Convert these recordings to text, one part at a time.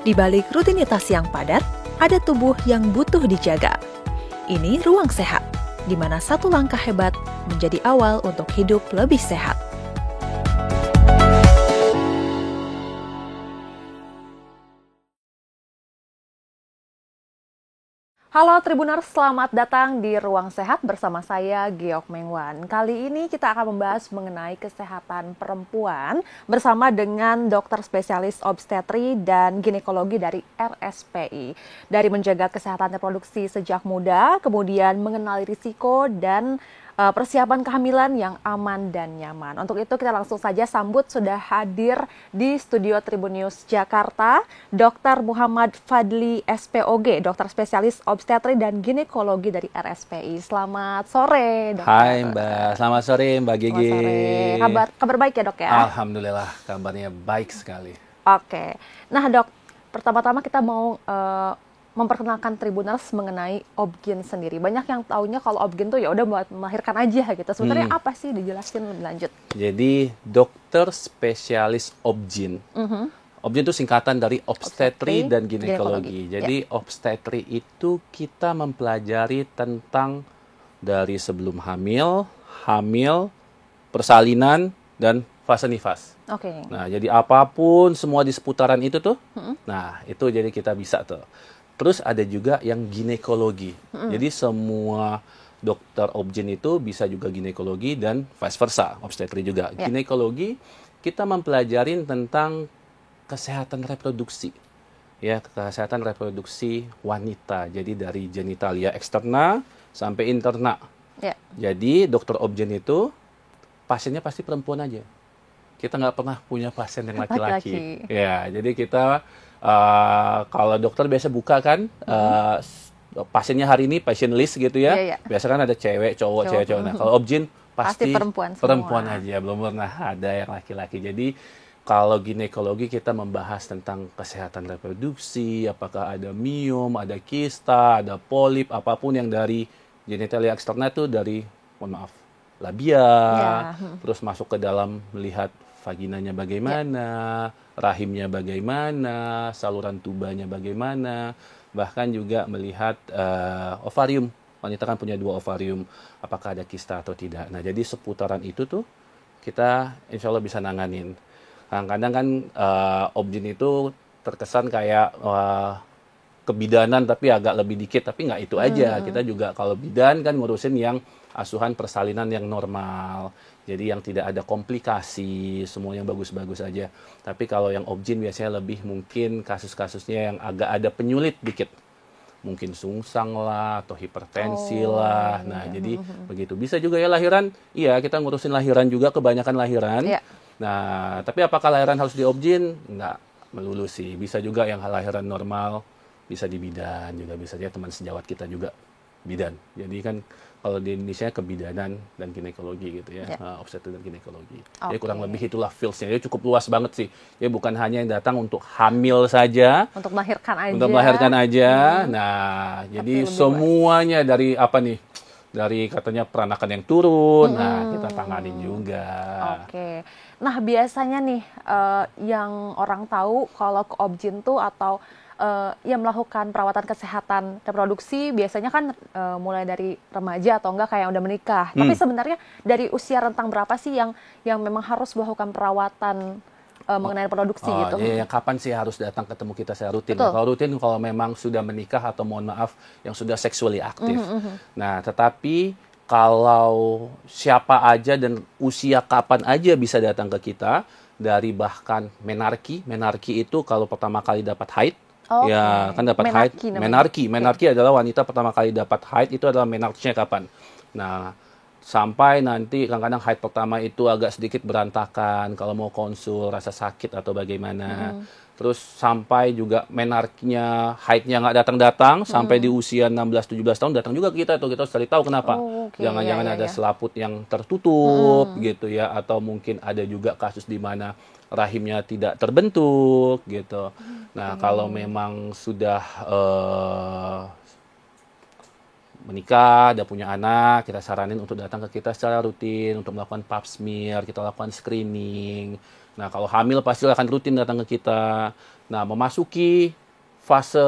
Di balik rutinitas yang padat, ada tubuh yang butuh dijaga. Ini ruang sehat, di mana satu langkah hebat menjadi awal untuk hidup lebih sehat. Halo Tribuners, selamat datang di Ruang Sehat bersama saya Geok Mengwan. Kali ini kita akan membahas mengenai kesehatan perempuan bersama dengan dokter spesialis obstetri dan ginekologi dari RSPI. Dari menjaga kesehatan reproduksi sejak muda, kemudian mengenali risiko dan persiapan kehamilan yang aman dan nyaman. Untuk itu kita langsung saja sambut sudah hadir di studio Tribun News Jakarta, Dr. Muhammad Fadli SPOG, dokter spesialis obstetri dan ginekologi dari RSPI. Selamat sore, Dokter. Hai Mbak, selamat sore Mbak Gigi. Selamat sore. Kabar baik ya Dok ya? Alhamdulillah, kabarnya baik sekali. Oke, nah Dok, pertama-tama kita mau memperkenalkan Tribuners mengenai Obgyn sendiri. Banyak yang taunya kalau Obgyn tuh ya udah buat melahirkan aja gitu. Sebenarnya apa sih? Dijelasin lebih lanjut. Jadi dokter spesialis Obgyn. Obgyn itu singkatan dari obstetri dan ginekologi. Jadi obstetri itu kita mempelajari tentang dari sebelum hamil, persalinan, dan fase nifas. Nah, jadi apapun semua di seputaran itu tuh, nah itu jadi kita bisa tuh. Terus ada juga yang ginekologi. Jadi semua dokter Obgyn itu bisa juga ginekologi dan vice versa, obstetri juga. Ginekologi kita mempelajari tentang kesehatan reproduksi. Ya, kesehatan reproduksi wanita. Jadi dari genitalia eksterna sampai interna. Jadi dokter Obgyn itu pasiennya pasti perempuan aja. Kita nggak pernah punya pasien yang laki-laki. Ya, jadi kita kalau dokter biasa buka kan pasiennya hari ini patient list gitu ya. Biasa kan ada cewek, cowok. Nah, kalau Obgyn pasti perempuan aja, belum pernah ada yang laki-laki. Jadi kalau ginekologi kita membahas tentang kesehatan reproduksi, apakah ada miom, ada kista, ada polip, apapun yang dari genitalia eksterna itu dari, labia, terus masuk ke dalam melihat vaginanya bagaimana, rahimnya bagaimana, saluran tubanya bagaimana, bahkan juga melihat ovarium. Wanita kan punya 2 ovarium, apakah ada kista atau tidak. Nah, jadi seputaran itu tuh kita insya Allah bisa nanganin. Kadang-kadang kan Obgyn itu terkesan kayak kebidanan tapi agak lebih dikit, tapi nggak itu aja. Kita juga kalau bidan kan ngurusin yang asuhan persalinan yang normal. Jadi yang tidak ada komplikasi, semuanya bagus-bagus aja. Tapi kalau yang Obgyn biasanya lebih mungkin kasus-kasusnya yang agak ada penyulit dikit. Mungkin sungsang lah, atau hipertensi lah. Nah, jadi begitu. Bisa juga ya lahiran. Iya, kita ngurusin lahiran juga, kebanyakan lahiran. Nah, tapi apakah lahiran harus di Obgyn? Nggak melulu sih. Bisa juga yang lahiran normal, bisa di bidan juga. Bisa aja teman sejawat kita juga bidan. Jadi kan kalau di Indonesia kebidanan dan ginekologi gitu ya, obstetri dan ginekologi. Jadi kurang lebih itulah fields-nya. Jadi cukup luas banget sih. Jadi bukan hanya yang datang untuk hamil saja, untuk melahirkan aja. Nah, jadi semuanya dari apa nih? Dari katanya peranakan yang turun, nah kita tanganin juga. Nah biasanya nih yang orang tahu kalau ke Obgyn tuh atau yang melakukan perawatan kesehatan reproduksi biasanya kan mulai dari remaja atau enggak kayak udah menikah. Tapi sebenarnya dari usia rentang berapa sih yang memang harus melakukan perawatan mengenai reproduksi gitu? Ya, kapan sih harus datang ketemu kita secara rutin? Kalau rutin kalau memang sudah menikah atau mohon maaf yang sudah sexually aktif. Nah, tetapi kalau siapa aja dan usia kapan aja bisa datang ke kita, dari bahkan menarki itu kalau pertama kali dapat haid. Ya, kan dapat haid. Menarki adalah wanita pertama kali dapat haid, itu adalah menarkinya kapan. Nah, sampai nanti kadang-kadang haid pertama itu agak sedikit berantakan, kalau mau konsul rasa sakit atau bagaimana. Terus sampai juga menarkinya, haidnya nggak datang-datang, sampai di usia 16-17 tahun datang juga ke kita tuh, kita harus cari tahu kenapa. Jangan-jangan ada selaput yang tertutup gitu ya, atau mungkin ada juga kasus di mana rahimnya tidak terbentuk gitu. Nah, kalau memang sudah menikah, udah punya anak, kita saranin untuk datang ke kita secara rutin untuk melakukan pap smear, kita lakukan screening. Nah, kalau hamil pasti akan rutin datang ke kita. Nah, memasuki fase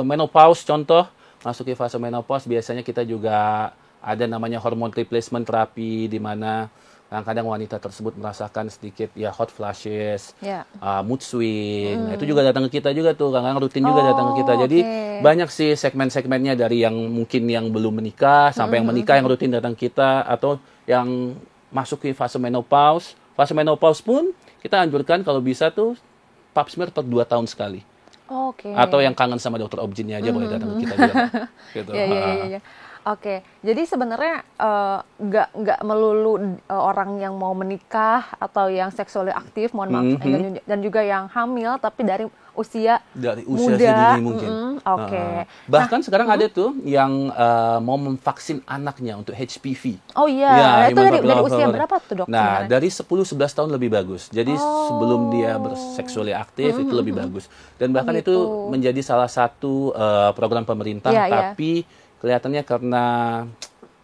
menopause contoh, masuki fase menopause biasanya kita juga ada namanya hormone replacement terapi di mana kadang-kadang wanita tersebut merasakan sedikit ya hot flashes, Ya. mood swing. Nah, itu juga datang ke kita juga tuh, kadang-kadang rutin juga datang ke kita. Jadi banyak sih segmen-segmennya dari yang mungkin yang belum menikah sampai yang menikah yang rutin datang kita atau yang masuk ke fase menopause. Fase menopause pun kita anjurkan kalau bisa tuh pap smear per 2 tahun sekali. Oke. Atau yang kangen sama dokter objinnya aja boleh datang ke kita juga. Gitu. Iya. Oke, jadi sebenarnya nggak melulu orang yang mau menikah atau yang seksually aktif, mohon maaf, dan juga yang hamil, tapi dari usia usia muda. sedini mungkin. Oke. Bahkan sekarang ada tuh yang mau memvaksin anaknya untuk HPV. Oh iya, Ya, itu dari human usia papilloma. berapa tuh, Dok? Nah, sebenarnya? dari 10-11 tahun lebih bagus. Jadi sebelum dia berseksually aktif itu lebih bagus. Dan bahkan itu gitu. menjadi salah satu program pemerintah, Iya, iya. tapi kelihatannya karena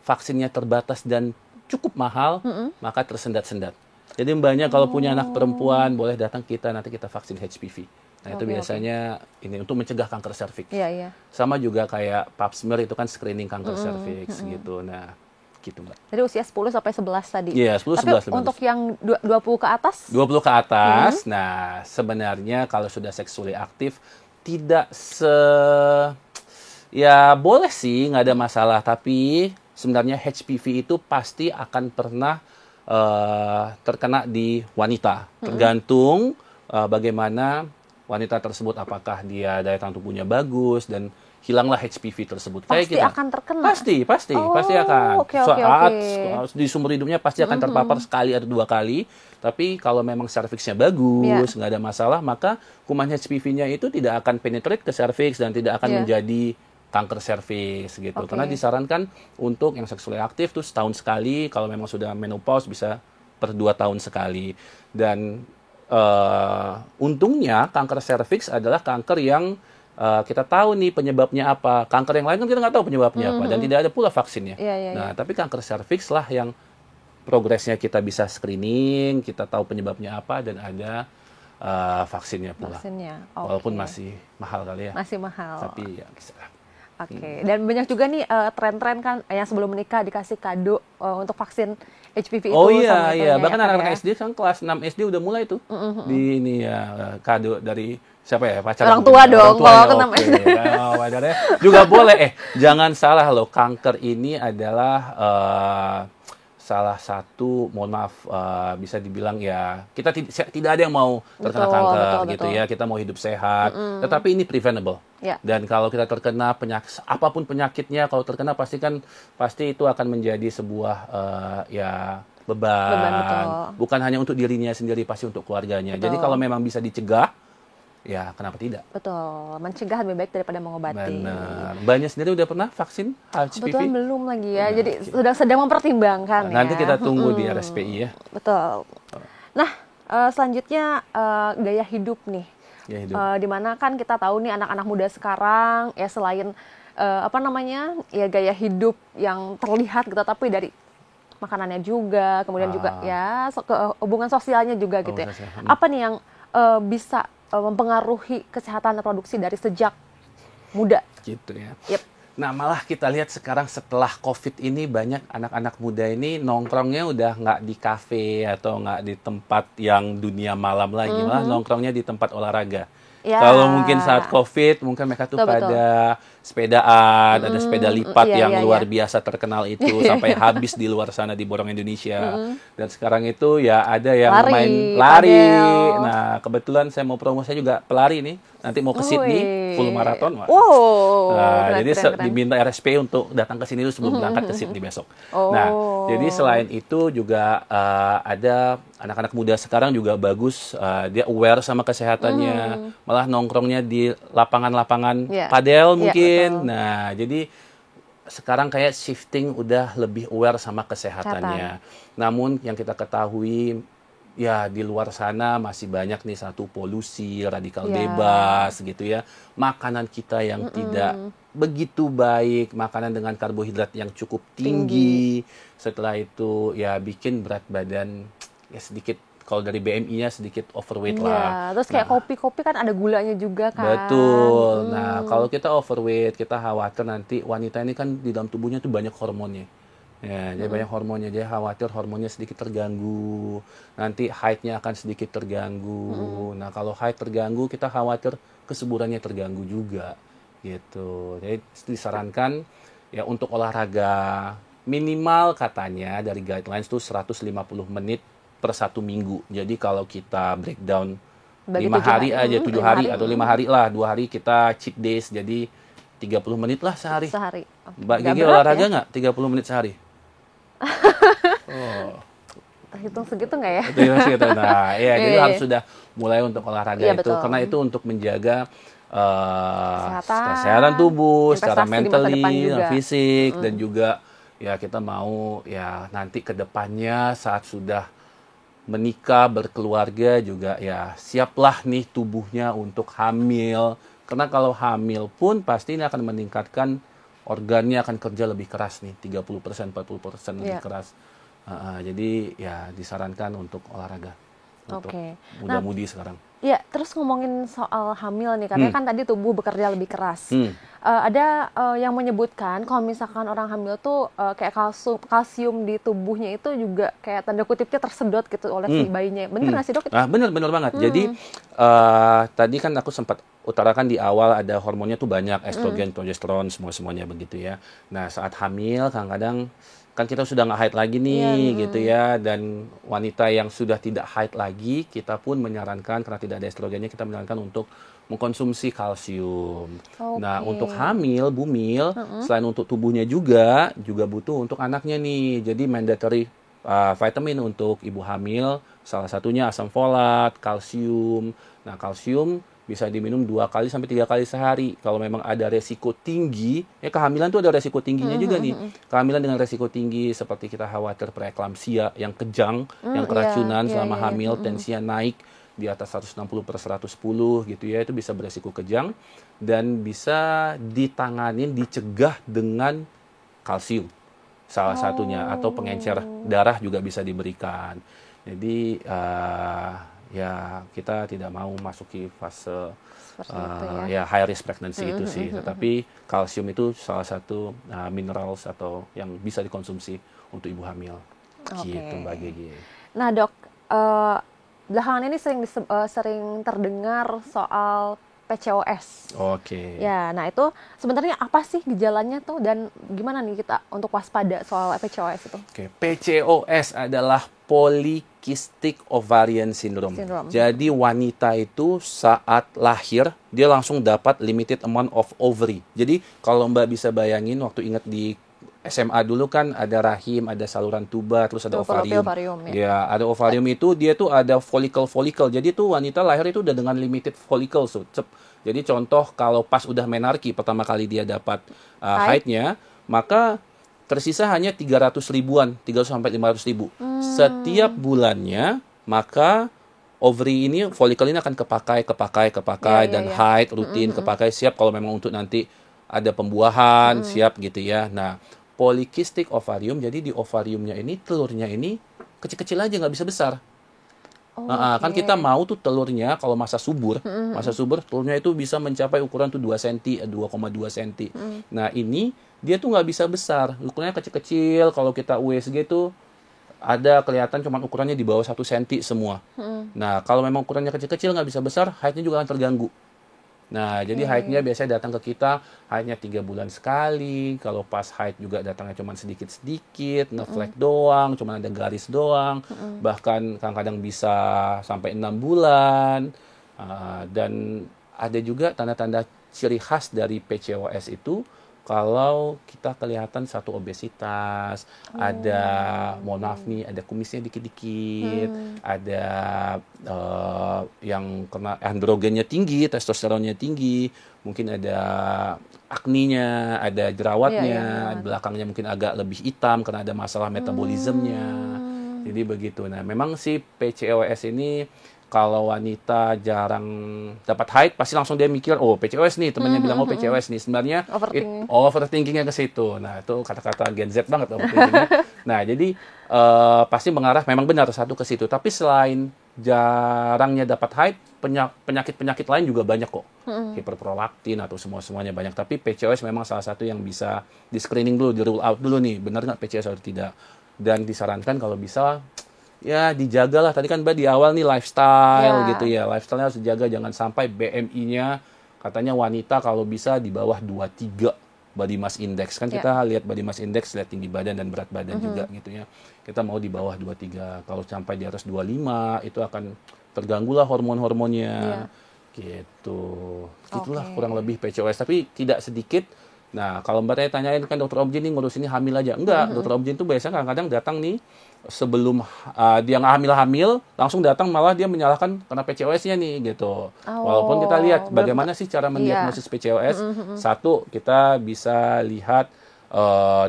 vaksinnya terbatas dan cukup mahal, maka tersendat-sendat. Jadi mbaknya kalau punya anak perempuan boleh datang kita, nanti kita vaksin HPV. Nah, itu biasanya ini untuk mencegah kanker serviks. Iya. Sama juga kayak pap smear itu kan screening kanker serviks gitu. Nah, gitu Mbak. Jadi usia 10 sampai 11 tadi. Iya, 10 Tapi 11 lebih untuk yang 20 ke atas? 20 ke atas. Nah, sebenarnya kalau sudah seksually aktif tidak ya boleh sih, nggak ada masalah. Tapi sebenarnya HPV itu pasti akan pernah terkena di wanita. Tergantung bagaimana wanita tersebut, apakah dia daya tahan tubuhnya bagus dan hilanglah HPV tersebut. Pasti Kayak kita. akan terkena? Pasti akan. Oke. Saat di sumber hidupnya pasti akan terpapar sekali atau 2 kali. Tapi kalau memang serviksnya bagus, nggak ada masalah, maka kuman HPV-nya itu tidak akan penetrate ke serviks dan tidak akan menjadi kanker serviks gitu. Karena disarankan untuk yang seksual aktif tuh setahun sekali, kalau memang sudah menopause bisa per 2 tahun sekali. Dan untungnya kanker serviks adalah kanker yang kita tahu nih penyebabnya apa. Kanker yang lain kan kita nggak tahu penyebabnya apa dan tidak ada pula vaksinnya. Nah, tapi kanker serviks lah yang progresnya kita bisa screening, kita tahu penyebabnya apa dan ada vaksinnya pula. Walaupun masih mahal kali ya. Masih mahal. Tapi ya bisa. Oke. Dan banyak juga nih tren-tren kan yang sebelum menikah dikasih kado untuk vaksin HPV itu. Oh iya. Bahkan ya, anak-anak SD kan kelas 6 SD udah mulai tuh. Di ini ya kado dari siapa ya? Pacar orang tua dong kalau ke 6 SD. Juga boleh. Jangan salah loh, kanker ini adalah salah satu, mohon maaf, bisa dibilang ya, kita tidak ada yang mau terkena kanker gitu ya, kita mau hidup sehat, tetapi ini preventable. Dan kalau kita terkena apapun penyakitnya, kalau terkena pasti itu akan menjadi sebuah ya beban. Bukan hanya untuk dirinya sendiri, pasti untuk keluarganya. Jadi kalau memang bisa dicegah, ya kenapa tidak? Betul, mencegah lebih baik daripada mengobati. Benar. Mbaknya sendiri udah pernah vaksin HPV? Kebetulan belum lagi ya, jadi sedang mempertimbangkan nanti kita tunggu di RSPI ya. Betul. Nah, selanjutnya gaya hidup nih. Dimana kan kita tahu nih anak-anak muda sekarang ya selain ya gaya hidup yang terlihat gitu, tapi dari makanannya juga, kemudian juga ya hubungan sosialnya juga gitu ya. Apa nih yang bisa mempengaruhi kesehatan reproduksi dari sejak muda? Gitu ya. Yep. Nah, malah kita lihat sekarang setelah COVID ini banyak anak-anak muda ini nongkrongnya udah nggak di kafe atau nggak di tempat yang dunia malam lagi, malah nongkrongnya di tempat olahraga. Kalau mungkin saat COVID, mungkin mereka tuh pada sepedaan, ada sepeda lipat yang luar biasa terkenal itu, sampai habis di luar sana di borong Indonesia. Dan sekarang itu ya ada yang main lari. Nah, kebetulan saya mau promo, saya juga pelari nih. Nanti mau ke Sydney, full maraton. Nah, jadi diminta RSP untuk datang ke sini dulu sebelum berangkat ke Sydney besok. Nah, jadi selain itu juga ada anak-anak muda sekarang juga bagus, dia aware sama kesehatannya, malah nongkrongnya di lapangan-lapangan padel mungkin. Nah, jadi sekarang kayak shifting udah lebih aware sama kesehatannya. Namun yang kita ketahui ya di luar sana masih banyak nih polusi, radikal bebas gitu ya. Makanan kita yang tidak begitu baik, makanan dengan karbohidrat yang cukup tinggi. Setelah itu ya bikin berat badan ya sedikit kalau dari BMI-nya sedikit overweight Iya, lah. terus kayak kopi-kopi kan ada gulanya juga kan. Betul. Nah, kalau kita overweight, kita khawatir nanti wanita ini kan di dalam tubuhnya tuh banyak hormonnya. Ya, jadi banyak hormonnya. Jadi khawatir hormonnya sedikit terganggu. Nanti haidnya akan sedikit terganggu. Nah, kalau haid terganggu, kita khawatir kesuburannya terganggu juga. Gitu. Jadi disarankan ya untuk olahraga minimal katanya dari guidelines tuh 150 menit per 1 minggu. Jadi kalau kita breakdown Bagi 5 hari aja, 7 hari atau 5 hari lah, 2 hari kita cheat days, jadi 30 menit lah sehari. Sehari. Oke. Mbak Nggak Gigi berat olahraga ya? nggak 30 menit sehari? Oh, Terhitung segitu nggak ya? itu masih gitu. Nah, ya Iya, jadi iya. harus sudah mulai untuk olahraga Iya, itu, betul. karena itu untuk menjaga Kesehatan, kesehatan tubuh, secara investasi di masa depan mentally, juga. fisik, dan juga ya kita mau ya nanti ke depannya saat sudah menikah, berkeluarga juga ya siaplah nih tubuhnya untuk hamil. Karena kalau hamil pun pasti ini akan meningkatkan organnya akan kerja lebih keras nih, 30%, 40% lebih Iya. keras. Jadi ya disarankan untuk olahraga untuk Oke. muda-mudi sekarang. Ya, terus ngomongin soal hamil nih, katanya kan tadi tubuh bekerja lebih keras. Ada yang menyebutkan kalau misalkan orang hamil tuh kayak kalsium di tubuhnya itu juga kayak tanda kutipnya tersedot gitu oleh si bayinya. Bener nggak sih dok? Bener banget. Jadi tadi kan aku sempat utarakan di awal ada hormonnya tuh banyak, estrogen, progesteron, semuanya begitu ya. Nah saat hamil kadang-kadang kan kita sudah nggak haid lagi nih gitu ya, dan wanita yang sudah tidak haid lagi kita pun menyarankan karena tidak ada estrogennya, kita menyarankan untuk mengkonsumsi kalsium. Nah untuk hamil, bumil, selain untuk tubuhnya juga butuh untuk anaknya nih. Jadi mandatory vitamin untuk ibu hamil, salah satunya asam folat, kalsium. Nah kalsium bisa diminum 2 kali sampai 3 kali sehari. Kalau memang ada resiko tinggi, kehamilan tuh ada resiko tingginya juga nih. Kehamilan dengan resiko tinggi seperti kita khawatir preeklamsia yang kejang, yang keracunan selama hamil, tensinya naik di atas 160/110 gitu ya, itu bisa beresiko kejang dan bisa ditanganin, dicegah dengan kalsium salah satunya, atau pengencer darah juga bisa diberikan. Jadi ya kita tidak mau masuki fase high risk pregnancy itu sih, tetapi kalsium itu salah satu minerals atau yang bisa dikonsumsi untuk ibu hamil. Gitu Mbak Gigi. Nah dok, belakangan ini sering terdengar soal PCOS. Oke. Ya, nah itu sebenarnya apa sih gejalanya tuh dan gimana nih kita untuk waspada soal PCOS itu? Oke, PCOS adalah Polycystic Ovarian Syndrome. Jadi wanita itu saat lahir dia langsung dapat limited amount of ovary. Jadi kalau Mbak bisa bayangin waktu ingat di SMA dulu kan ada rahim, ada saluran tuba, terus ada ovarium. Ya, ada ovarium itu dia tuh ada follicle. Jadi tuh wanita lahir itu udah dengan limited follicle. Jadi contoh kalau pas udah menarki pertama kali dia dapat haidnya, maka tersisa hanya 300 ribuan, 300 sampai 500 ribu. Setiap bulannya, maka ovary ini, follicle ini akan kepakai dan haid rutin, kepakai siap kalau memang untuk nanti ada pembuahan, siap gitu ya. Nah, polycystic ovarium, jadi di ovariumnya ini telurnya ini kecil-kecil aja, nggak bisa besar. Kan kita mau tuh telurnya kalau masa subur telurnya itu bisa mencapai ukuran tuh 2 cm, 2,2 cm. Nah ini dia tuh nggak bisa besar, ukurannya kecil-kecil. Kalau kita USG tuh ada kelihatan cuma ukurannya di bawah 1 cm semua. Nah kalau memang ukurannya kecil-kecil nggak bisa besar, haidnya juga akan terganggu. Nah, jadi haidnya biasanya datang ke kita, haidnya 3 bulan sekali. Kalau pas haid juga datangnya cuma sedikit-sedikit, ngeflek doang, cuma ada garis doang. Bahkan kadang-kadang bisa sampai 6 bulan. Dan ada juga tanda-tanda ciri khas dari PCOS itu, kalau kita kelihatan satu obesitas, ada, mohon maaf nih, ada kumisnya dikit-dikit, ada yang kena androgennya tinggi, testosteronnya tinggi, mungkin ada akninya, ada jerawatnya, belakangnya mungkin agak lebih hitam karena ada masalah metabolismenya. Jadi begitu. Nah, memang si PCOS ini kalau wanita jarang dapat haid, pasti langsung dia mikir, oh PCOS nih, temennya bilang, oh PCOS nih. Sebenarnya overthinkingnya ke situ. Nah, itu kata-kata Gen Z banget overthinkingnya. Nah, jadi pasti mengarah, memang benar, satu ke situ. Tapi selain jarangnya dapat haid, penyakit-penyakit lain juga banyak kok. Hiperprolaktin atau semuanya banyak. Tapi PCOS memang salah satu yang bisa di-screening dulu, di-rule out dulu nih, benar nggak PCOS atau tidak. Dan disarankan kalau bisa, ya dijagalah. Tadi kan Mbak di awal nih lifestyle gitu ya. Lifestyle-nya harus dijaga, jangan sampai BMI-nya katanya wanita kalau bisa di bawah 23 body mass index. Kan kita lihat body mass index, lihat tinggi badan dan berat badan juga gitu ya. Kita mau di bawah 23. Kalau sampai di atas 25 itu akan terganggulah hormon-hormonnya. Gitu. Itulah kurang lebih PCOS, tapi tidak sedikit. Nah, kalau Mbak tanyain kan dokter Objin ini ngurus ini hamil aja. Enggak, dokter Objin itu biasanya kadang-kadang datang nih sebelum dia nggak hamil-hamil, langsung datang malah dia menyalahkan karena PCOS-nya nih gitu. Walaupun kita lihat bagaimana sih cara mendiagnosis PCOS. Satu, kita bisa lihat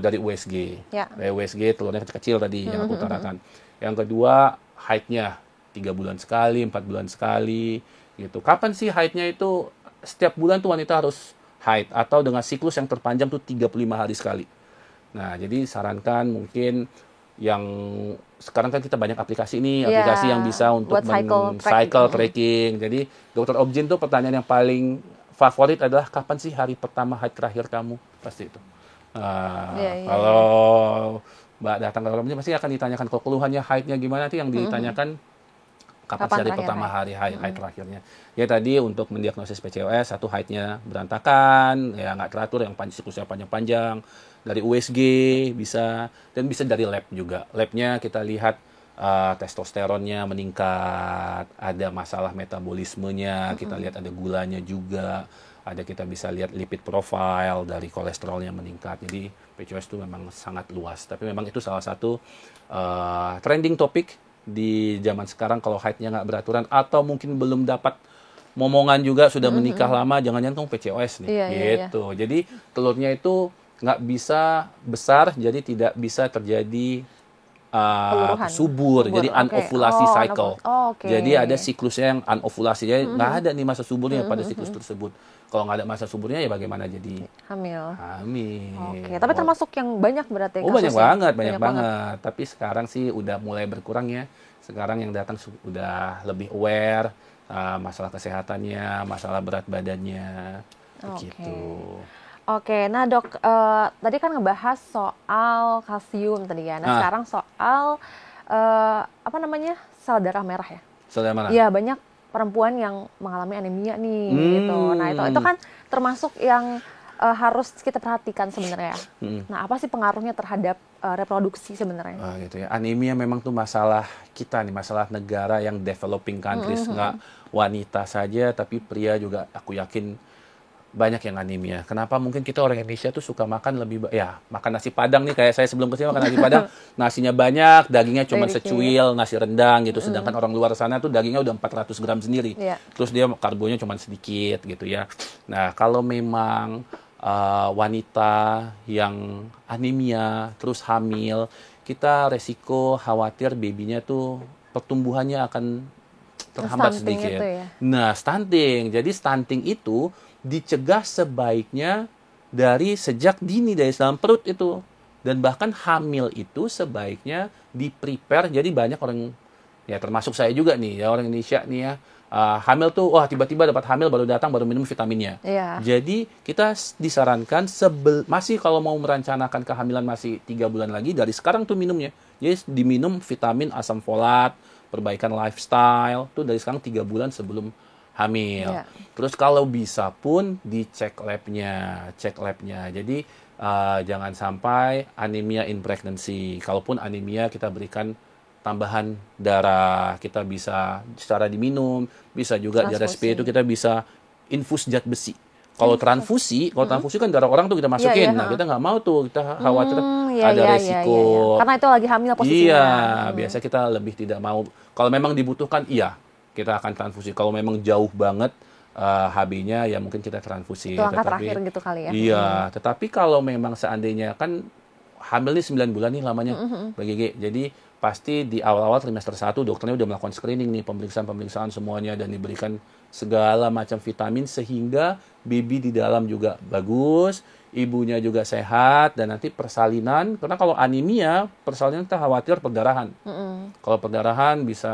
dari USG. Dari USG telurnya kecil-kecil tadi yang aku utarakan. Yang kedua, haidnya 3 bulan sekali, 4 bulan sekali gitu. Kapan sih haidnya itu? Setiap bulan tuh wanita harus haid, atau dengan siklus yang terpanjang tuh 35 hari sekali. Nah, jadi sarankan mungkin yang sekarang kan kita banyak aplikasi nih, aplikasi yang bisa untuk cycle tracking. Jadi dokter Objin tuh pertanyaan yang paling favorit adalah kapan sih hari pertama haid terakhir kamu? Pasti itu. Kalau Mbak datang ke dokter Objin pasti akan ditanyakan kalau keluhannya haidnya gimana, nanti yang ditanyakan kapan sih hari pertama hari haid terakhirnya. Ya tadi untuk mendiagnosis PCOS, satu haidnya berantakan, ya nggak teratur, yang siklusnya panjang-panjang. Dari USG bisa, dan bisa dari lab juga. Labnya kita lihat testosteronnya meningkat, ada masalah metabolismenya, kita lihat ada gulanya juga, ada kita bisa lihat lipid profile dari kolesterolnya meningkat. Jadi PCOS itu memang sangat luas, tapi memang itu salah satu trending topik di zaman sekarang. Kalau haidnya nggak beraturan atau mungkin belum dapat momongan juga, sudah menikah lama, jangan-jangan kamu PCOS nih, gitu. Jadi telurnya itu nggak bisa besar, jadi tidak bisa terjadi subur, jadi anovulasi cycle. Jadi ada siklusnya yang anovulasi, jadi nggak ada nih masa suburnya pada siklus tersebut. Kalau nggak ada masa suburnya, ya bagaimana jadi hamil. Hamil. Tapi termasuk yang banyak berarti. Banyak banget. Tapi sekarang sih udah mulai berkurang ya. Sekarang yang datang udah lebih aware masalah kesehatannya, masalah berat badannya, begitu. Oke, nah dok, tadi kan ngebahas soal kalsium tadi ya. Nah sekarang soal sel darah merah ya. Sel darah merah. Iya, banyak perempuan yang mengalami anemia nih, gitu. Nah itu kan termasuk yang harus kita perhatikan sebenarnya. Nah apa sih pengaruhnya terhadap reproduksi sebenarnya? Gitu ya. Anemia memang tuh masalah kita nih, masalah negara yang developing countries, nggak wanita saja, tapi pria juga aku yakin banyak yang anemia. Kenapa? Mungkin kita orang Indonesia tuh suka makan makan nasi Padang nih, kayak saya sebelum kesini makan nasi Padang, nasinya banyak, dagingnya cuma secuil, nasi rendang gitu. Sedangkan orang luar sana tuh dagingnya udah 400 gram sendiri. Terus dia karbonya cuma sedikit gitu ya. Nah, kalau memang wanita yang anemia terus hamil, kita resiko khawatir babynya tuh pertumbuhannya akan terhambat sedikit. Nah, stunting. Jadi stunting itu dicegah sebaiknya dari sejak dini, dari dalam perut itu. Dan bahkan hamil itu sebaiknya di-prepare. Jadi banyak orang, ya termasuk saya juga nih, ya orang Indonesia nih ya, hamil tuh, tiba-tiba dapat hamil baru datang, baru minum vitaminnya. Jadi kita disarankan masih kalau mau merencanakan kehamilan masih 3 bulan lagi, dari sekarang tuh minumnya. Jadi diminum vitamin, asam folat, perbaikan lifestyle, tuh dari sekarang 3 bulan sebelum hamil. Terus kalau bisa pun dicek labnya. Jadi jangan sampai anemia in pregnancy. Kalaupun anemia, kita berikan tambahan darah. Kita bisa secara diminum, bisa juga di RSP itu kita bisa infus zat besi. Kalau transfusi kan darah orang tuh kita masukin. Nah, kita nggak mau tuh, kita khawatir ada resiko. Karena itu lagi hamil posisinya. Biasa kita lebih tidak mau. Kalau memang dibutuhkan, kita akan transfusi. Kalau memang jauh banget HB-nya, ya mungkin kita transfusi. Itu langkah terakhir gitu kali ya. Iya, tetapi kalau memang seandainya kan hamil nih 9 bulan nih lamanya, Mbak Gigi. Jadi pasti di awal-awal trimester 1 dokternya udah melakukan screening nih, pemeriksaan semuanya, dan diberikan segala macam vitamin sehingga baby di dalam juga bagus, ibunya juga sehat, dan nanti persalinan, karena kalau anemia, persalinan kita khawatir perdarahan. Kalau perdarahan bisa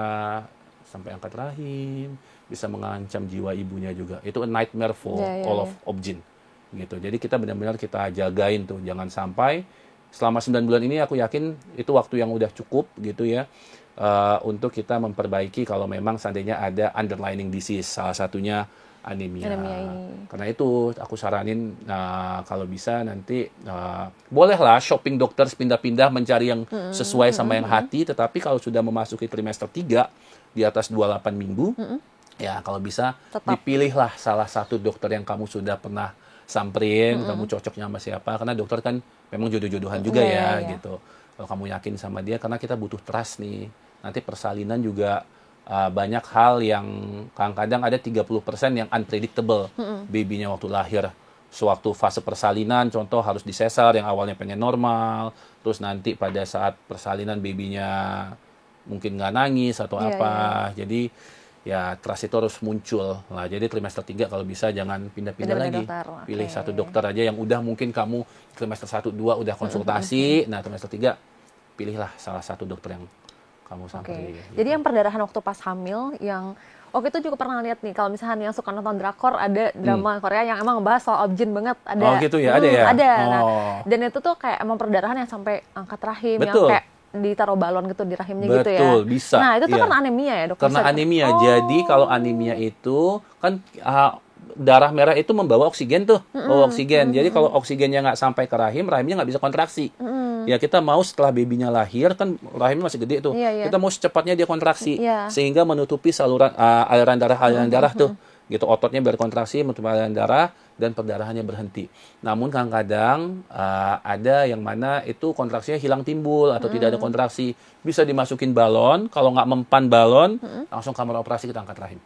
sampai angkat rahim, bisa mengancam jiwa ibunya juga. Itu a nightmare for all of obgyn. Gitu. Jadi kita benar-benar kita jagain tuh, jangan sampai selama 9 bulan ini aku yakin itu waktu yang udah cukup gitu ya, untuk kita memperbaiki kalau memang seandainya ada underlying disease, salah satunya anemia ini. Karena itu aku saranin kalau bisa nanti bolehlah shopping dokter pindah-pindah mencari yang sesuai sama yang hati, tetapi kalau sudah memasuki trimester 3 di atas 28 minggu, ya kalau bisa dipilihlah salah satu dokter yang kamu sudah pernah samperin, kamu cocoknya sama siapa, karena dokter kan memang jodoh-jodohan juga gitu. Kalau kamu yakin sama dia, karena kita butuh trust nih. Nanti persalinan juga banyak hal yang kadang-kadang ada 30% yang unpredictable babynya waktu lahir. Sewaktu fase persalinan, contoh harus disesar yang awalnya pengen normal, terus nanti pada saat persalinan babynya mungkin nggak nangis atau apa. Jadi ya trust itu harus muncul. Nah, jadi trimester 3 kalau bisa jangan pindah-pindah lagi. Pilih satu dokter aja yang udah mungkin kamu trimester 1, 2 udah konsultasi. Nah, trimester 3 pilihlah salah satu dokter yang kamu sampai. Gitu. Jadi yang perdarahan waktu pas hamil, yang waktu itu juga pernah lihat nih, kalau misalnya yang suka nonton drakor, ada drama Korea yang emang ngebahas soal obgyn banget. Ada. Oh gitu ya, ada ya? Ada. Nah, dan itu tuh kayak emang perdarahan yang sampai angkat rahim, yang kayak ditaruh balon gitu di rahimnya gitu ya. Betul, bisa. Nah, itu tuh karena anemia ya, Dok? Karena anemia. Jadi kalau anemia itu kan darah merah itu membawa oksigen tuh, bawa oksigen. Jadi kalau oksigennya nggak sampai ke rahim, rahimnya nggak bisa kontraksi. Ya kita mau setelah babynya lahir, kan rahimnya masih gede tuh. Kita mau secepatnya dia kontraksi, sehingga menutupi saluran aliran darah tuh. Gitu, ototnya berkontraksi, menutupi aliran darah, dan perdarahannya berhenti. Namun kadang-kadang ada yang mana itu kontraksinya hilang timbul atau tidak ada kontraksi. Bisa dimasukin balon, kalau nggak mempan balon, langsung kamar operasi kita angkat rahim.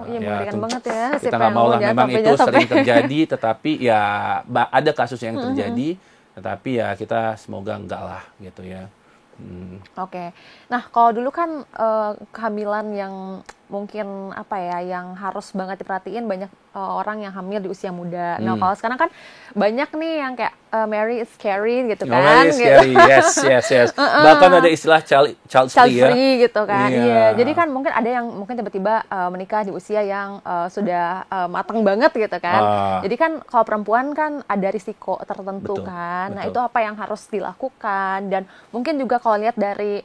Mengerikan banget ya. Kita nggak mau lah, memang itu sering terjadi, tetapi ya ada kasus yang terjadi, tetapi ya kita semoga enggak lah gitu ya. Nah kalau dulu kan kehamilan yang mungkin yang harus banget diperhatiin, banyak orang yang hamil di usia muda. Nah kalau sekarang kan banyak nih yang kayak Mary is scary gitu kan. Mary is scary, yes. Bahkan ada istilah child free gitu kan. Jadi kan mungkin ada yang mungkin tiba-tiba menikah di usia yang sudah matang banget gitu kan. Jadi kan kalau perempuan kan ada risiko tertentu kan. Nah itu apa yang harus dilakukan, dan mungkin juga kalau lihat dari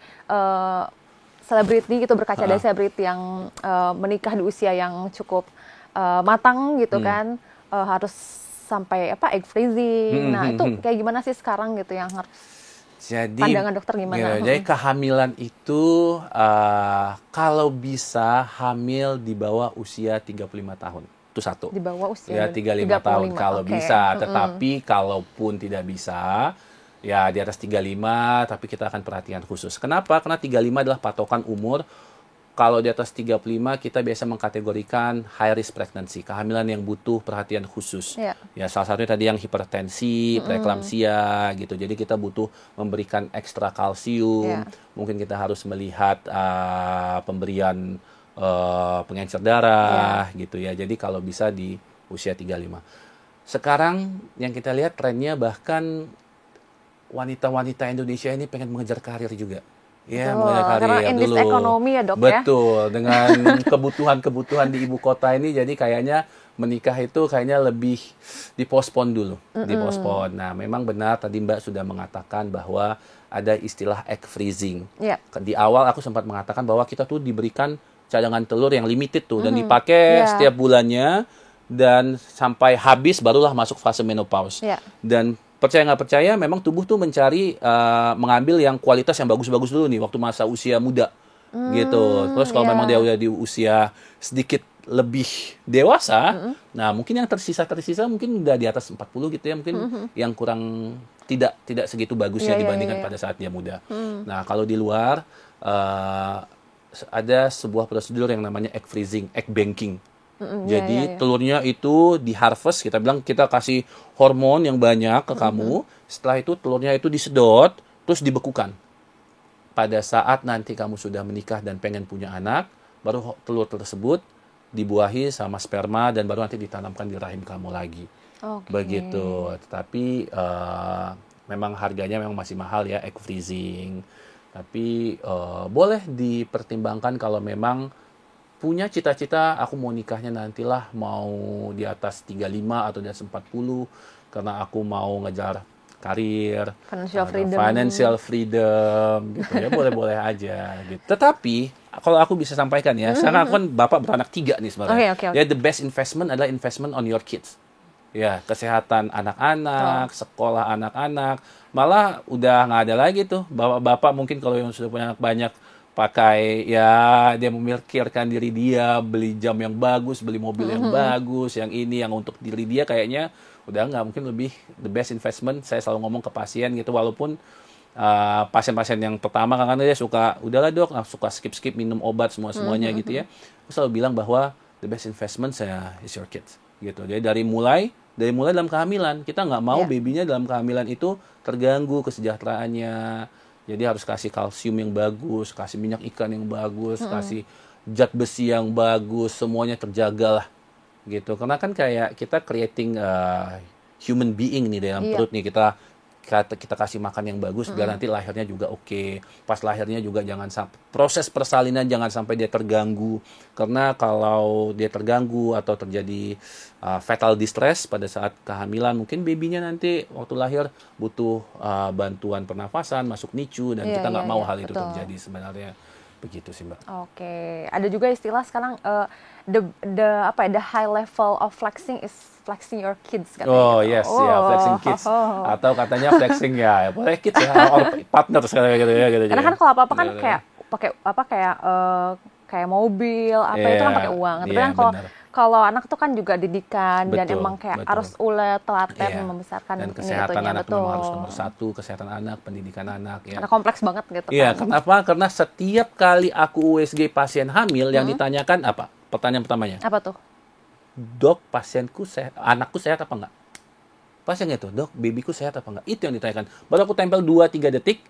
selebriti gitu, berkaca dari selebriti yang menikah di usia yang cukup matang gitu kan, harus sampai egg freezing. Nah itu kayak gimana sih sekarang gitu yang harus pandangan dokter gimana? Jadi kehamilan itu kalau bisa hamil di bawah usia 35 tahun. Itu satu. Di bawah usia 35 tahun kalau bisa. Tetapi kalaupun tidak bisa, ya di atas 35, tapi kita akan perhatian khusus. Kenapa? Karena 35 adalah patokan umur. Kalau di atas 35, kita biasa mengkategorikan high risk pregnancy, kehamilan yang butuh perhatian khusus. Ya, salah satunya tadi yang hipertensi, preeklamsia gitu. Jadi kita butuh memberikan ekstra kalsium. Mungkin kita harus melihat pemberian pengencer darah gitu ya. Jadi kalau bisa di usia 35. Sekarang yang kita lihat trennya bahkan wanita-wanita Indonesia ini pengen mengejar karir juga. Ya, mengejar karir karena indeks ekonomi ya, Dok. Betul, dengan kebutuhan-kebutuhan di ibu kota ini, jadi kayaknya menikah itu kayaknya lebih dipospon dulu. Dipospon. Nah, memang benar tadi Mbak sudah mengatakan bahwa ada istilah egg freezing. Di awal aku sempat mengatakan bahwa kita tuh diberikan cadangan telur yang limited tuh, dan dipakai setiap bulannya, dan sampai habis barulah masuk fase menopause. Dan percaya nggak percaya, memang tubuh tuh mencari mengambil yang kualitas yang bagus-bagus dulu nih waktu masa usia muda gitu. Terus kalau memang dia udah di usia sedikit lebih dewasa, nah mungkin yang tersisa mungkin udah di atas 40 gitu ya, mungkin yang kurang tidak segitu bagusnya dibandingkan pada saat dia muda. Nah kalau di luar ada sebuah prosedur yang namanya egg freezing, egg banking. Jadi telurnya itu di harvest, kita bilang kita kasih hormon yang banyak ke kamu. Setelah itu telurnya itu disedot, terus dibekukan. pada saat nanti kamu sudah menikah dan pengen punya anak, baru telur tersebut dibuahi sama sperma dan baru nanti ditanamkan di rahim kamu lagi. Begitu. Tetapi memang harganya memang masih mahal ya, egg freezing. Tapi boleh dipertimbangkan kalau memang punya cita-cita aku mau nikahnya nantilah mau di atas 35 atau di atas 40 karena aku mau ngejar karir, financial freedom gitu ya, boleh-boleh aja gitu. Tetapi kalau aku bisa sampaikan ya, sekarang aku kan bapak beranak 3 nih sebenarnya. Ya, the best investment adalah investment on your kids. Ya, kesehatan anak-anak, sekolah anak-anak. Malah udah nggak ada lagi tuh bapak-bapak mungkin kalau yang sudah punya anak banyak pakai ya dia memikirkan diri dia, beli jam yang bagus, beli mobil yang bagus, yang ini yang untuk diri dia kayaknya udah nggak, mungkin lebih the best investment. Saya selalu ngomong ke pasien gitu, walaupun pasien-pasien yang pertama kan dia suka udahlah dok, suka skip minum obat semuanya gitu ya. Aku selalu bilang bahwa the best investment saya is your kids gitu. Jadi dari mulai dalam kehamilan kita nggak mau babynya dalam kehamilan itu terganggu kesejahteraannya. Jadi harus kasih kalsium yang bagus, kasih minyak ikan yang bagus, kasih zat besi yang bagus, semuanya terjaga lah gitu. Karena kan kayak kita creating human being nih dalam perut nih, kita kasih makan yang bagus biar nanti lahirnya juga oke. Pas lahirnya juga jangan sampai proses persalinan jangan sampai dia terganggu, karena kalau dia terganggu atau terjadi fetal distress pada saat kehamilan, mungkin babynya nanti waktu lahir butuh bantuan pernafasan, masuk NICU, dan kita nggak mau hal itu terjadi sebenarnya. Begitu sih Mbak. Oke, ada juga istilah sekarang the high level of flexing is flexing your kids katanya. Oh gitu. Yes, ya flexing kids atau katanya flexing ya boleh kids ya or partner gitu ya gitu. Karena kan kalau apa-apa kan kayak pakai kayak mobil itu kan pakai uang. Tapi kan kalau anak tuh kan juga didikan, dan emang kayak harus telaten membesarkan dan kesehatan anak memang harus nomor 1, kesehatan anak, pendidikan anak ya. Karena kompleks banget gitu. Iya, kenapa? Karena setiap kali aku USG pasien hamil yang ditanyakan apa? Pertanyaan pertamanya. Apa tuh? Dok, anakku sehat apa enggak? Pasiennya tuh, dok, babyku sehat apa enggak? Itu yang ditanyakan. Baru aku tempel 2-3 detik,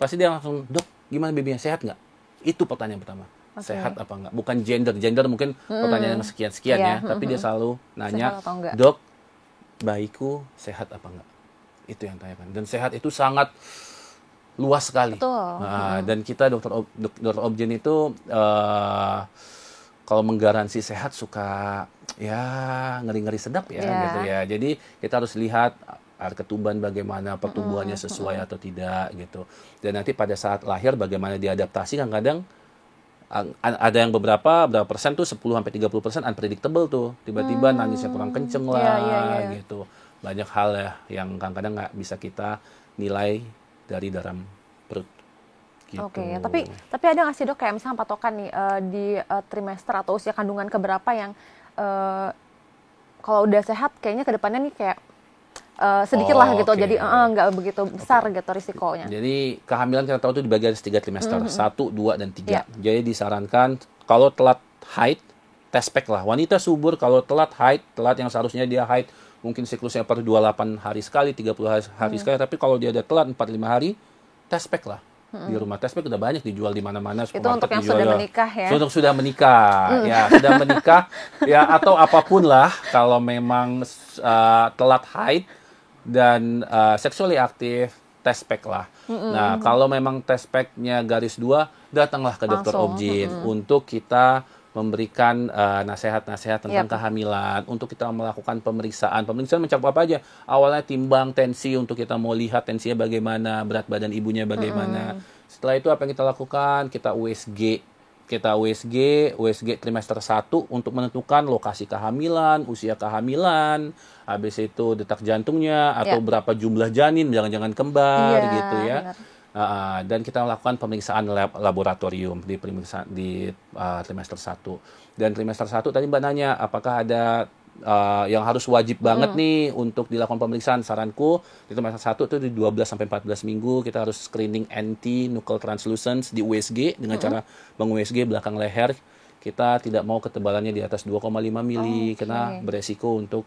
pasti dia langsung, dok, gimana babynya, sehat enggak? Itu pertanyaan pertama. Sehat apa enggak? Bukan gender mungkin pertanyaan yang sekian-sekian ya, tapi dia selalu nanya, dok, bayiku sehat apa enggak? Itu yang ditanyakan. Dan sehat itu sangat luas sekali. Dan kita dokter obgyn itu kalau menggaransi sehat suka ya ngeri-ngeri sedap ya gitu ya. Jadi kita harus lihat air ketuban bagaimana pertumbuhannya sesuai atau tidak gitu. Dan nanti pada saat lahir bagaimana diadaptasi, kadang-kadang ada yang berapa persen tuh 10-30% unpredictable tuh. Tiba-tiba nangisnya kurang kenceng lah gitu. Banyak hal ya yang kadang-kadang nggak bisa kita nilai dari dalam perut. Gitu. Oke, tapi ada nggak sih dok kayak misalnya patokan nih di trimester atau usia kandungan keberapa yang kalau udah sehat kayaknya kedepannya nih kayak sedikit lah gitu, jadi nggak begitu besar gitu risikonya. Jadi kehamilan kita tahu itu dibagi ada 3 trimester, 1, 2, dan 3. Jadi disarankan kalau telat haid, test pack lah. Wanita subur kalau telat yang seharusnya dia haid mungkin siklusnya per 28 hari sekali, 30 hari sekali, tapi kalau dia ada telat 4-5 hari, test pack lah. Di rumah test pack udah banyak dijual di mana-mana. Itu untuk yang sudah menikah ya? Untuk sudah menikah, ya sudah menikah, ya atau apapun lah. Kalau memang telat haid dan sexually aktif, test pack lah. Nah, kalau memang test packnya garis 2, datanglah ke dokter obgyn untuk kita memberikan nasihat-nasihat tentang kehamilan, untuk kita melakukan pemeriksaan. Pemeriksaan mencakup apa aja? Awalnya timbang tensi, untuk kita mau lihat tensinya bagaimana, berat badan ibunya bagaimana. Setelah itu apa yang kita lakukan? Kita USG trimester 1 untuk menentukan lokasi kehamilan, usia kehamilan, habis itu detak jantungnya atau berapa jumlah janin, jangan kembar gitu ya. Dan kita melakukan pemeriksaan laboratorium di trimester 1. Dan trimester 1 tadi Mbak nanya, apakah ada yang harus wajib banget nih untuk dilakukan pemeriksaan? Saranku di trimester 1 itu di 12-14 minggu kita harus screening anti-nuchal translucence di USG dengan cara meng-USG belakang leher. Kita tidak mau ketebalannya di atas 2,5 mili karena beresiko untuk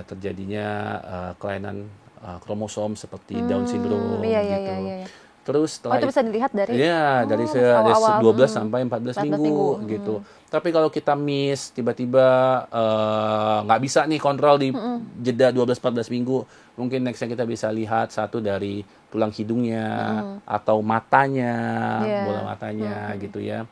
terjadinya kelainan kromosom seperti Down syndrome gitu. Terus Oh, setelah itu bisa dilihat dari dari dari awal-awal 12 sampai 14 14 minggu minggu. gitu. Tapi kalau kita miss tiba-tiba nggak bisa nih kontrol di jeda 12-14 minggu, mungkin nextnya kita bisa lihat satu dari tulang hidungnya atau matanya, bola Iya. matanya gitu ya.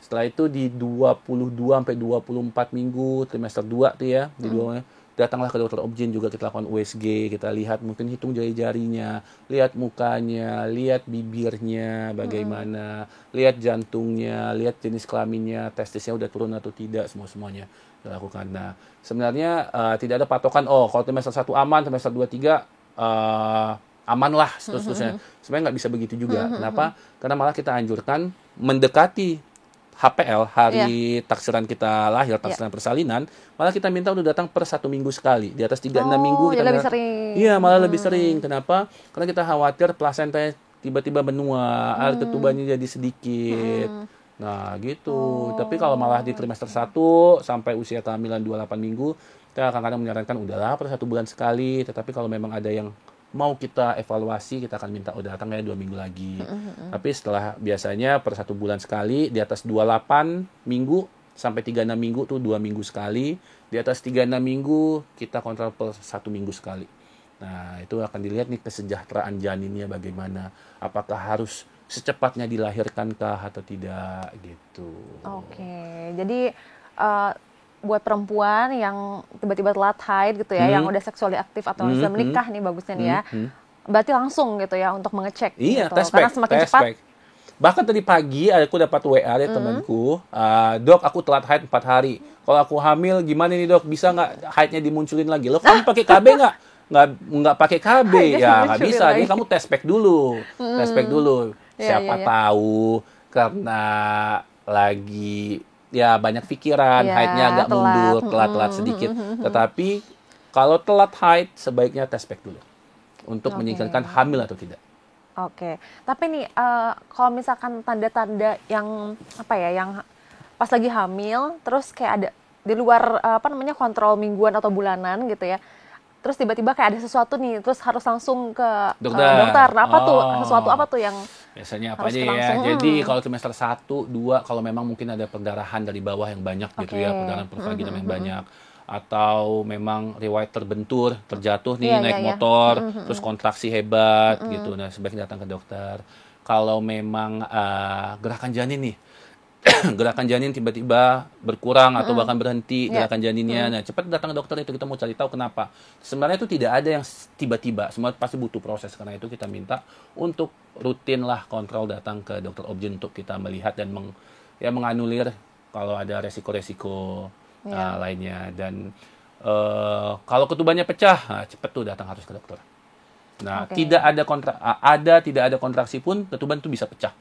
Setelah itu di 22 sampai 24 minggu trimester 2 tuh ya, di dua datanglah ke dokter obgyn juga kita lakukan USG, kita lihat mungkin hitung jari-jarinya, lihat mukanya, lihat bibirnya bagaimana, lihat jantungnya, lihat jenis kelaminnya, testisnya udah turun atau tidak, semuanya kita lakukan. Nah, sebenarnya tidak ada patokan kalau trimester 1 aman, trimester 2 3 aman lah seterusnya. Sebenarnya nggak bisa begitu juga. Kenapa? Karena malah kita anjurkan mendekati HPL, Iya. hari taksiran kita lahir, taksiran persalinan, malah kita minta untuk datang per 1 minggu sekali. Di atas 3-6 minggu Oh, kita jadi lebih nggak. sering. Iya, malah lebih sering. Kenapa? Karena kita khawatir plasenta tiba-tiba menua, air ketubannya jadi sedikit. Nah, gitu. Tapi kalau malah di trimester 1 sampai usia kehamilan 28 minggu, kita kadang-kadang menyarankan udahlah per 1 bulan sekali. Tetapi kalau memang ada yang mau kita evaluasi, kita akan minta datang ya 2 minggu lagi. Tapi setelah biasanya per 1 bulan sekali, di atas 28 minggu sampai 36 minggu tuh 2 minggu sekali. Di atas 36 minggu kita kontrol per 1 minggu sekali. Nah, itu akan dilihat nih kesejahteraan janinnya bagaimana. Apakah harus secepatnya dilahirkankah atau tidak gitu. Oke, jadi buat perempuan yang tiba-tiba telat haid gitu ya, yang udah seksually aktif atau yang sudah menikah nih bagusnya nih ya, berarti langsung gitu ya untuk mengecek Iya, gitu. test Karena pack, semakin test cepat. pack. Bahkan tadi pagi aku dapat WA dari temanku, dok aku telat haid 4 hari. Kalau aku hamil gimana nih dok? Bisa nggak haidnya dimunculin lagi? Lo kamu pakai KB nggak? Nggak pakai KB Haidnya ya nggak dimunculin bisa. lagi. Jadi kamu test pack dulu, test pack dulu. Iya, Siapa iya. tahu karena lagi ya banyak pikiran, Iya, haidnya agak mundur, telat-telat sedikit. Tetapi kalau telat haid sebaiknya test pack dulu untuk Oke. menyingkirkan hamil atau tidak. Oke, tapi nih kalau misalkan tanda-tanda yang apa ya, yang pas lagi hamil, terus kayak ada di luar apa namanya kontrol mingguan atau bulanan gitu ya, terus tiba-tiba kayak ada sesuatu nih, terus harus langsung ke dokter. Nah, apa tuh sesuatu apa tuh yang Biasanya apa harus aja ke ya? langsung? Jadi kalau trimester 1, 2, kalau memang mungkin ada perdarahan dari bawah yang banyak gitu ya, Oke. perdarahan pervaginam yang banyak. Atau memang riwayat terbentur, terjatuh nih Iya, naik iya, iya. motor, terus kontraksi hebat gitu. Nah, sebaiknya datang ke dokter. Kalau memang gerakan janin nih, gerakan janin tiba-tiba berkurang atau bahkan berhenti Iya. gerakan janinnya. Nah, cepat datang ke dokter, itu kita mau cari tahu kenapa. Sebenarnya itu tidak ada yang tiba-tiba, semua pasti butuh proses. Karena itu kita minta untuk rutinlah kontrol datang ke dokter obgyn untuk kita melihat dan menganulir kalau ada resiko-resiko lainnya. Dan kalau ketubannya pecah, nah, cepat tuh datang harus ke dokter. Nah, Oke. tidak ada kontraksi pun ketuban itu bisa pecah.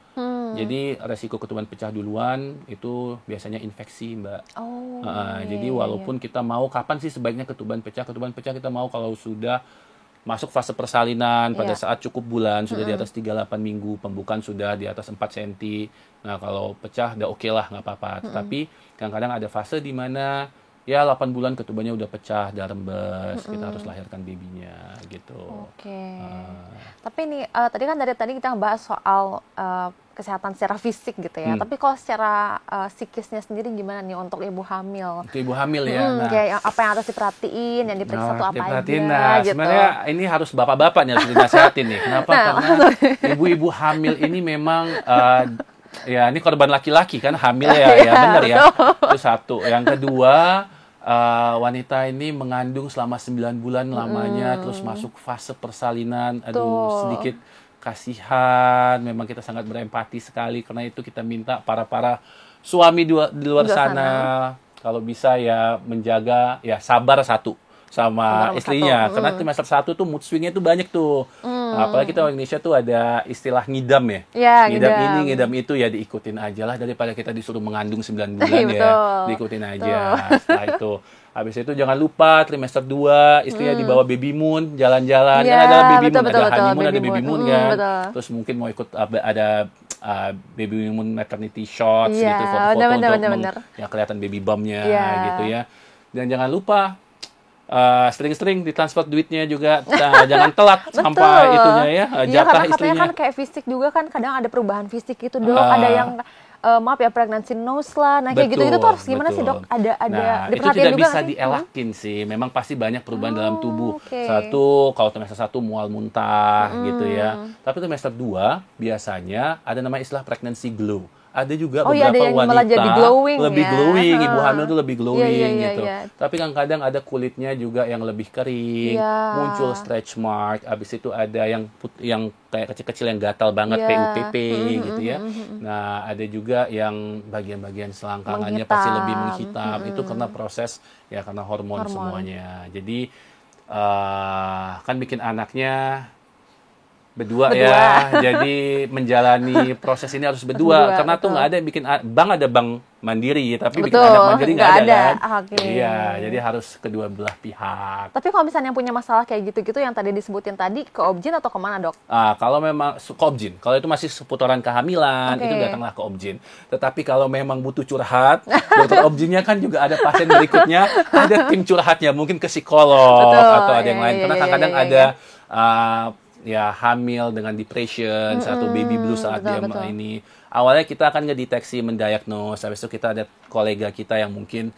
Jadi resiko ketuban pecah duluan itu biasanya infeksi, Mbak. Oh, Jadi iya, walaupun kita mau kapan sih sebaiknya ketuban pecah kita mau kalau sudah masuk fase persalinan pada Iya. saat cukup bulan, sudah di atas 38 minggu, pembukaan sudah di atas 4 cm. Nah, kalau pecah udah oke lah, nggak apa-apa. Tetapi kadang-kadang ada fase di mana ya 8 bulan ketubannya udah pecah, udah rembes, kita harus lahirkan babynya gitu. Oke. Tapi nih tadi kan dari tadi kita ngebahas soal kesehatan secara fisik gitu ya. Tapi kalau secara psikisnya sendiri gimana nih untuk ibu hamil? Untuk ibu hamil ya. Nah, Kayak apa yang harus diperhatiin, yang diperiksa tuh apa diperhatiin. aja Nah, gitu. sebenarnya ini harus bapak-bapak nih harus dinasihatin nih. Kenapa? Karena ibu-ibu hamil ini memang ya ini korban laki-laki kan hamil ya, ya benar ya. Itu satu. Yang kedua, wanita ini mengandung selama 9 bulan lamanya, terus masuk fase persalinan. Aduh, sedikit kasihan. Memang kita sangat berempati sekali. Karena itu kita minta para suami di luar sana, kalau bisa ya menjaga, ya sabar satu sama istrinya. Karena trimester 1 tuh mood swingnya tuh banyak tuh. Nah, apalagi kita orang Indonesia tuh ada istilah ngidam ya. Ya, ngidam ini, ngidam itu ya diikutin aja lah daripada kita disuruh mengandung 9 bulan ya. Diikutin aja. Setelah itu habis itu jangan lupa trimester 2 istrinya dibawa baby moon, jalan-jalan. Kan ada baby moon, ada honeymoon, ada baby moon kan. Terus mungkin mau ikut ada baby moon maternity shots gitu, foto-foto untuk yang kelihatan baby bumpnya gitu ya. Dan jangan lupa sering-sering ditransfer duitnya juga. Jangan telat sampai itunya ya, Iya, jatah karena katanya istrinya. kan kayak fisik juga kan kadang ada perubahan fisik gitu dok. Ada yang maaf ya pregnancy nose lah. Nah kayak gitu-gitu tuh harus gimana sih dok? Ada Nah, itu diperhatiin tidak juga bisa nggak sih? dielakin sih. Memang pasti banyak perubahan dalam tubuh. Oke. Satu, kalau trimester 1 mual muntah gitu ya. Tapi trimester 2 biasanya ada nama istilah pregnancy glow. Ada juga Oh iya, ada beberapa yang wanita malah jadi glowing lebih ya. glowing, ibu hamil tuh lebih glowing Iya, iya, gitu. iya. Tapi kadang-kadang ada kulitnya juga yang lebih kering, Iya. muncul stretch mark, habis itu ada yang kayak kecil-kecil yang gatal banget, Iya. PUPP gitu ya. Nah, ada juga yang bagian-bagian selangkangannya pasti lebih menghitam. Itu karena proses ya karena hormon semuanya. Jadi kan bikin anaknya berdua ya, jadi menjalani proses ini harus berdua karena tuh nggak ada yang bikin bank, ada bank mandiri, tapi bikin anak mandiri nggak ada kan. Iya, jadi harus kedua belah pihak. Tapi kalau misalnya punya masalah kayak gitu-gitu yang tadi disebutin tadi, ke obgyn atau kemana dok? Kalau memang ke obgyn, kalau itu masih seputaran kehamilan, itu datanglah ke obgyn. Tetapi kalau memang butuh curhat, dokter obgynnya kan juga ada pasien berikutnya, ada tim curhatnya, mungkin ke psikolog atau ada yang lain. Karena kadang-kadang ada ya hamil dengan depression, atau baby blues saat dia ini. Awalnya kita akan ngedeteksi, mendiagnos, habis itu kita ada kolega kita yang mungkin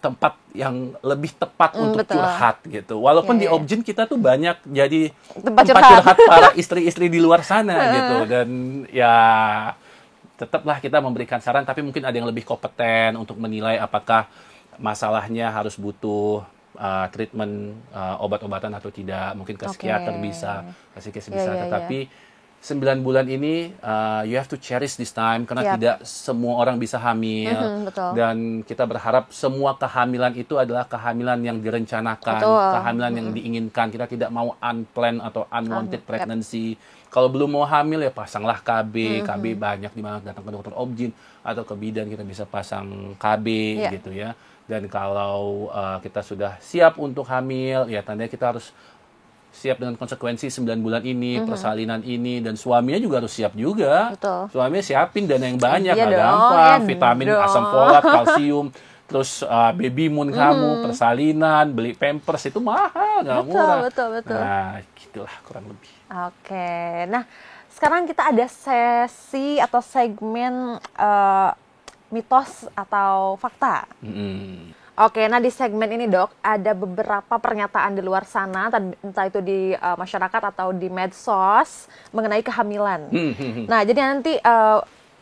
tempat yang lebih tepat untuk curhat gitu. Walaupun di obgyn kita tuh banyak jadi tempat curhat para istri-istri di luar sana gitu. Dan ya tetaplah kita memberikan saran, tapi mungkin ada yang lebih kompeten untuk menilai apakah masalahnya harus butuh treatment obat-obatan atau tidak, mungkin ke psikiater bisa, ke psikis bisa, tetapi 9 bulan ini you have to cherish this time karena tidak semua orang bisa hamil, dan kita berharap semua kehamilan itu adalah kehamilan yang direncanakan, kehamilan yang diinginkan. Kita tidak mau unplanned atau unwanted pregnancy. Kalau belum mau hamil ya pasanglah KB, KB banyak di mana, datang ke dokter obgyn atau ke bidan kita bisa pasang KB gitu ya. Dan kalau kita sudah siap untuk hamil, ya tandanya kita harus siap dengan konsekuensi 9 bulan ini, persalinan ini, dan suaminya juga harus siap juga. Suaminya siapin dana yang banyak, nggak gampang, vitamin, asam folat, kalsium, terus baby moon kamu, persalinan, beli pampers, itu mahal, nggak murah. Nah, gitulah kurang lebih. Oke, nah sekarang kita ada sesi atau segmen mitos atau fakta. Oke, nah di segmen ini dok, ada beberapa pernyataan di luar sana, entah itu di masyarakat atau di medsos, mengenai kehamilan. Nah, jadi nanti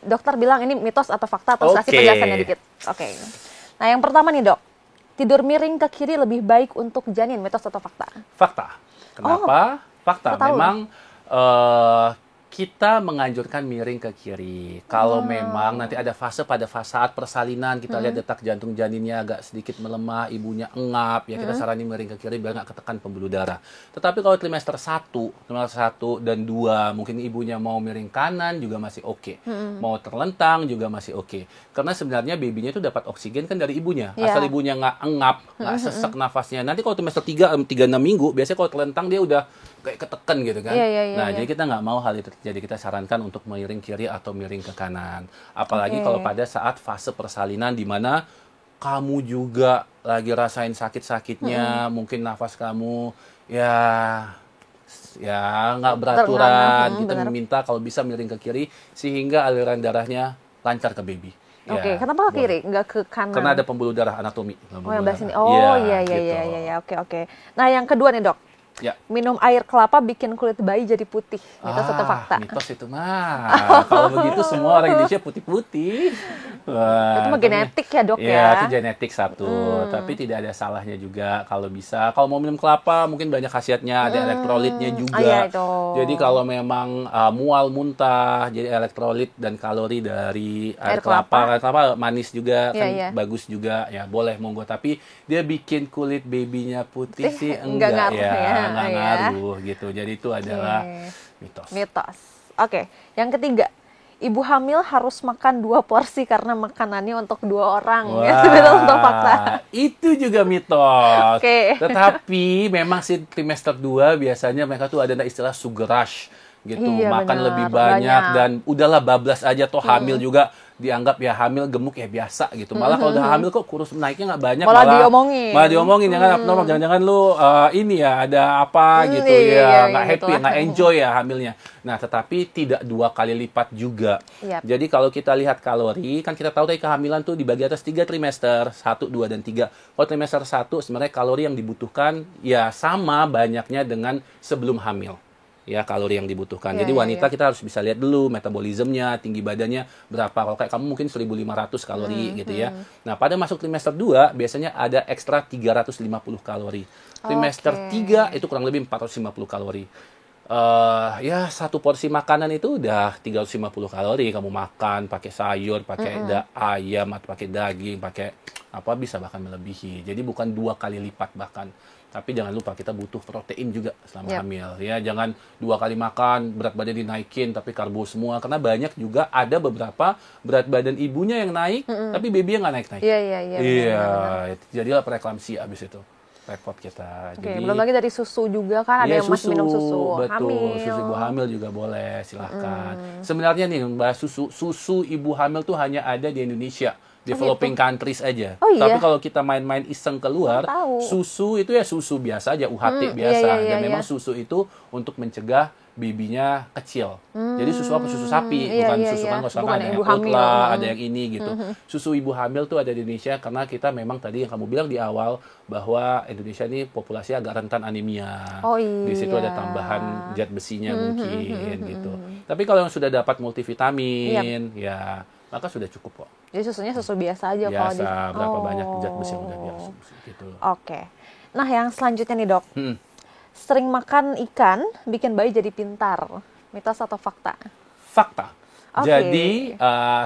dokter bilang ini mitos atau fakta, atau kasih penjelasannya dikit. Oke. Nah, yang pertama nih dok, tidur miring ke kiri lebih baik untuk janin, mitos atau fakta? Fakta. Kenapa? Fakta. Memang kita menganjurkan miring ke kiri. Kalau memang nanti ada fase pada saat persalinan, kita lihat detak jantung janinnya agak sedikit melemah, ibunya engap, ya kita saranin miring ke kiri biar nggak ketekan pembuluh darah. Tetapi kalau trimester 1 dan 2, mungkin ibunya mau miring kanan juga masih oke. Mau terlentang juga masih oke. Karena sebenarnya babynya itu dapat oksigen kan dari ibunya. Asal ibunya nggak engap, nggak sesek nafasnya. Nanti kalau trimester 3-6 minggu, biasanya kalau terlentang dia udah kayak ketekan gitu kan. Jadi kita nggak mau hal itu terjadi. Kita sarankan untuk miring kiri atau miring ke kanan. Apalagi kalau pada saat fase persalinan di mana kamu juga lagi rasain sakit-sakitnya, mungkin nafas kamu ya nggak beraturan. Kita minta kalau bisa miring ke kiri sehingga aliran darahnya lancar ke baby. Oke, kenapa ke kiri, nggak ke kanan? Karena ada pembuluh darah anatomi. Yang belah sini. Oh iya. Oke. Nah, yang kedua nih dok. Minum air kelapa bikin kulit bayi jadi putih. Mitos atau fakta? Mitos itu mah. Kalau begitu semua orang Indonesia putih-putih. Itu mah genetik ya dok ya? Ya, itu genetik satu. Tapi tidak ada salahnya juga kalau bisa. Kalau mau minum kelapa mungkin banyak khasiatnya. Ada elektrolitnya juga. Jadi kalau memang mual muntah, jadi elektrolit dan kalori dari air kelapa. Air kelapa manis juga, kan bagus juga. Ya boleh, monggo. Tapi dia bikin kulit babynya putih sih enggak ya. Nggak ngaruh gitu. Jadi itu adalah mitos. Oke, yang ketiga, ibu hamil harus makan 2 porsi karena makanannya untuk 2 orang. Mitos atau fakta? Itu juga mitos. Tetapi memang sih trimester 2 biasanya mereka tuh ada istilah sugar rush gitu, makan lebih banyak dan udahlah bablas aja toh hamil juga dianggap ya hamil gemuk ya biasa gitu. Malah kalau udah hamil kok kurus naiknya nggak banyak, Malah diomongin. Malah diomongin jangan abnormal, jangan-jangan lu ini ya ada apa gitu iya, ya, nggak happy, gitu lah. nggak enjoy ya hamilnya. Nah, tetapi tidak 2 kali lipat juga. Yap. Jadi kalau kita lihat kalori, kan kita tahu tadi kehamilan tuh dibagi atas 3 trimester, 1, 2, dan 3. Kalau trimester 1 sebenarnya kalori yang dibutuhkan ya sama banyaknya dengan sebelum hamil. Ya, kalori yang dibutuhkan. Jadi wanita kita harus bisa lihat dulu metabolismenya, tinggi badannya berapa. Kalau kayak kamu mungkin 1.500 kalori gitu ya. Nah, pada masuk trimester 2 biasanya ada ekstra 350 kalori. Trimester 3 itu kurang lebih 450 kalori. Ya satu porsi makanan itu udah 350 kalori. Kamu makan pakai sayur, pakai ayam atau pakai daging, pakai apa bisa bahkan melebihi. Jadi bukan 2 kali lipat bahkan. Tapi jangan lupa kita butuh protein juga selama hamil. Ya, jangan 2 kali makan, berat badan dinaikin, tapi karbo semua. Karena banyak juga ada beberapa berat badan ibunya yang naik, tapi babynya nggak naik-naik. Iya, jadilah preeklamsia abis itu. Repot kita. Oke, belum lagi dari susu juga kan, ada yang masih minum susu betul, hamil. Susu ibu hamil juga boleh, silahkan. Sebenarnya nih, bahas susu ibu hamil tuh hanya ada di Indonesia. Developing countries aja. Tapi kalau kita main-main iseng keluar, susu itu ya susu biasa aja, UHT biasa. Dan memang susu itu untuk mencegah bibinya kecil. Jadi susu apa? Susu sapi, bukan susu kan kalau ada yang oat lah, ada yang ini gitu. Susu ibu hamil tuh ada di Indonesia karena kita memang tadi yang kamu bilang di awal bahwa Indonesia ini populasi agak rentan anemia. Di situ ada tambahan zat besinya mungkin gitu. Tapi kalau yang sudah dapat multivitamin, ya maka sudah cukup kok. Jadi susunya susu biasa aja kalau berapa banyak zat besi yang udah diasumsi gitu. Oke. Nah, yang selanjutnya nih, Dok. Sering makan ikan bikin bayi jadi pintar. Mitos atau fakta? Fakta. Jadi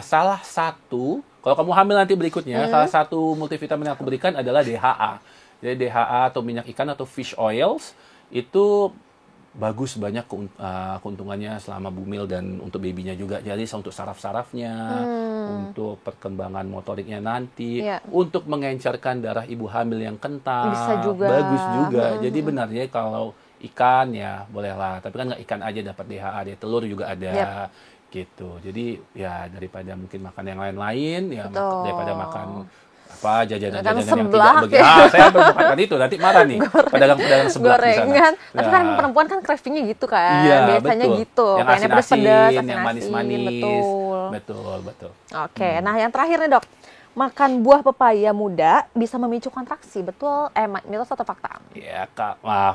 salah satu, kalau kamu hamil nanti berikutnya, salah satu multivitamin yang aku berikan adalah DHA. Jadi DHA atau minyak ikan atau fish oils itu bagus, banyak keuntungannya selama bumil dan untuk babynya juga. Jadi untuk saraf-sarafnya, untuk perkembangan motoriknya nanti, untuk mengencerkan darah ibu hamil yang kental, bisa juga. Bagus juga. Jadi benarnya kalau ikan ya bolehlah, tapi kan nggak ikan aja dapat DHA, dia telur juga ada. Gitu. Jadi ya daripada mungkin makan yang lain-lain, ya daripada makan apa jajanan-jajanan yang tidak begitu. Saya bermakan itu nanti marah nih pedagang-pedagang sebelah di sana. Tapi kan perempuan kan cravingnya gitu kan. Iya, biasanya betul. gitu. Yang Pengennya asin-asin, yang manis-manis. Betul. Oke, nah yang terakhir nih, Dok. Makan buah pepaya muda bisa memicu kontraksi, betul? Mitos atau fakta? Ya,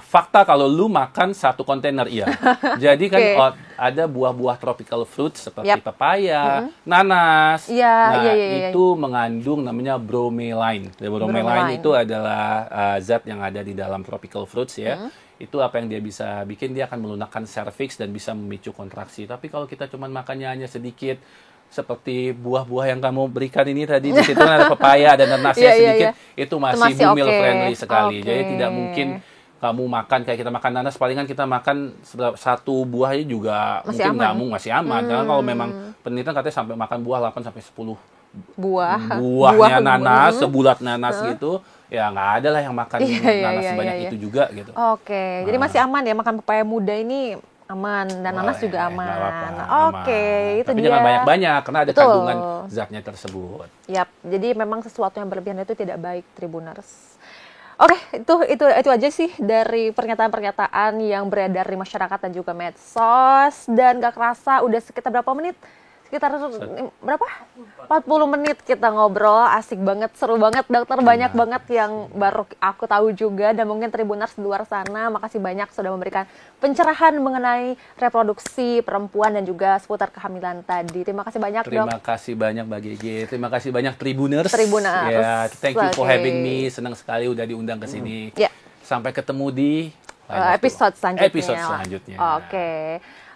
fakta kalau lu makan 1 kontainer, iya. Jadi kan ada buah-buah tropical fruit seperti pepaya, nanas. Itu mengandung namanya bromelain. Bromelain itu adalah zat yang ada di dalam tropical fruits ya. Itu apa yang dia bisa bikin, dia akan melunakkan serviks dan bisa memicu kontraksi. Tapi kalau kita cuma makannya hanya sedikit, seperti buah-buah yang kamu berikan ini tadi, di situ ada pepaya, ada nanasnya sedikit, itu masih bumil friendly sekali. Jadi tidak mungkin kamu makan kayak kita makan nanas, palingan kita makan 1 buahnya juga masih mungkin nggak masih aman. Karena kalau memang penelitian katanya sampai makan buah 8 sampai 10 buahnya nanas, sebulat nanas gitu, ya nggak ada lah yang makan nanas sebanyak itu juga gitu. Jadi masih aman ya makan pepaya muda ini. Aman, dan nanas juga aman. Itu tapi dia. Jangan banyak-banyak karena ada kandungan zatnya tersebut. Jadi memang sesuatu yang berlebihan itu tidak baik, Tribuners. Itu aja sih dari pernyataan-pernyataan yang beredar di masyarakat dan juga medsos. Dan gak kerasa udah sekitar berapa menit? Sekitar berapa? 40 menit kita ngobrol, asik banget, seru banget, dokter. Banyak banget yang baru aku tahu juga, dan mungkin Tribuners di luar sana, makasih banyak sudah memberikan pencerahan mengenai reproduksi perempuan dan juga seputar kehamilan tadi. Terima kasih banyak, Dok. Terima kasih banyak, Mbak Gigi. Terima kasih banyak, Tribuners. Thank you for having me. Senang sekali udah diundang ke sini. Sampai ketemu di episode selanjutnya.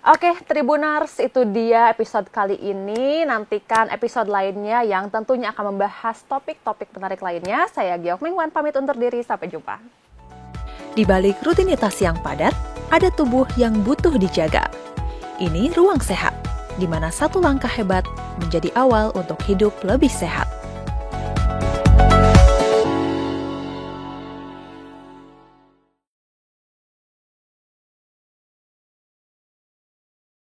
Oke, Tribuners, itu dia episode kali ini. Nantikan episode lainnya yang tentunya akan membahas topik-topik menarik lainnya. Saya Geok Mingwan, pamit undur diri. Sampai jumpa. Di balik rutinitas yang padat, ada tubuh yang butuh dijaga. Ini Ruang Sehat, di mana 1 langkah hebat menjadi awal untuk hidup lebih sehat.